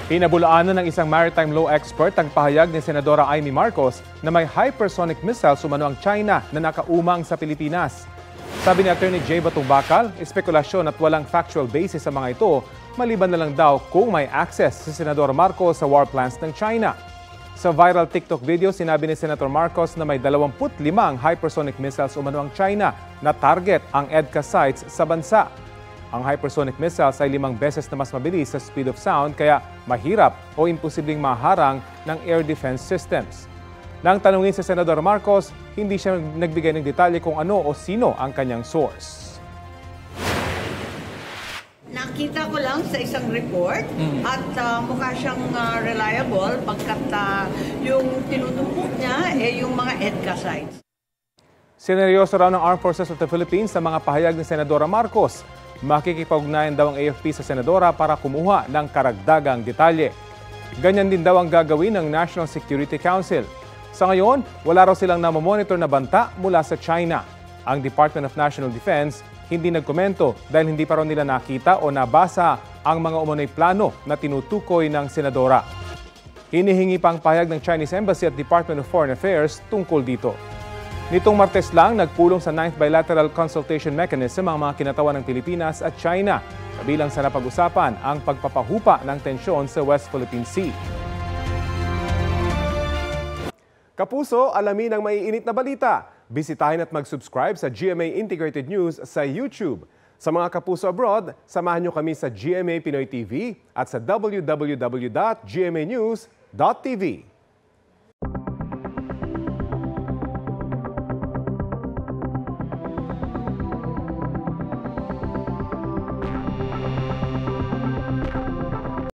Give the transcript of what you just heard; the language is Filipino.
Pinabulaanan ng isang maritime law expert ang pahayag ni Senadora Amy Marcos na may hypersonic missiles umano ang China na nakaumang sa Pilipinas. Sabi ni Attorney Jay Batong-Bakal, espekulasyon at walang factual basis sa mga ito, maliban na lang daw kung may access si Senador Marcos sa war plans ng China. Sa viral TikTok video, sinabi ni Senator Marcos na may 25 hypersonic missiles umano ang China na target ang EDCA sites sa bansa. Ang hypersonic missiles ay 5 beses na mas mabilis sa speed of sound kaya mahirap o imposibleng maharang ng air defense systems. Nang tanungin si Senador Marcos, hindi siya nagbigay ng detalye kung ano o sino ang kanyang source. Nakita ko lang sa isang report at mukha siyang reliable pagkat yung tinutumpok niya yung mga EDCA sites. Sineryoso raw ng Armed Forces of the Philippines sa mga pahayag ni Senadora Marcos. Makikipag-ugnayan daw ang AFP sa Senadora para kumuha ng karagdagang detalye. Ganyan din daw ang gagawin ng National Security Council. Sa ngayon, wala raw silang namomonitor na banta mula sa China. Ang Department of National Defense hindi nagkomento dahil hindi pa raw nila nakita o nabasa ang mga umunay plano na tinutukoy ng Senadora. Hinihingi pang pahayag ng Chinese Embassy at Department of Foreign Affairs tungkol dito. Nitong Martes lang, nagpulong sa 9th Bilateral Consultation Mechanism ang mga kinatawan ng Pilipinas at China, kabilang sa napag-usapan ang pagpapahupa ng tensyon sa West Philippine Sea. Kapuso, alamin ang maiinit na balita. Bisitahin at mag-subscribe sa GMA Integrated News sa YouTube. Sa mga kapuso abroad, samahan niyo kami sa GMA Pinoy TV at sa www.gmanews.tv.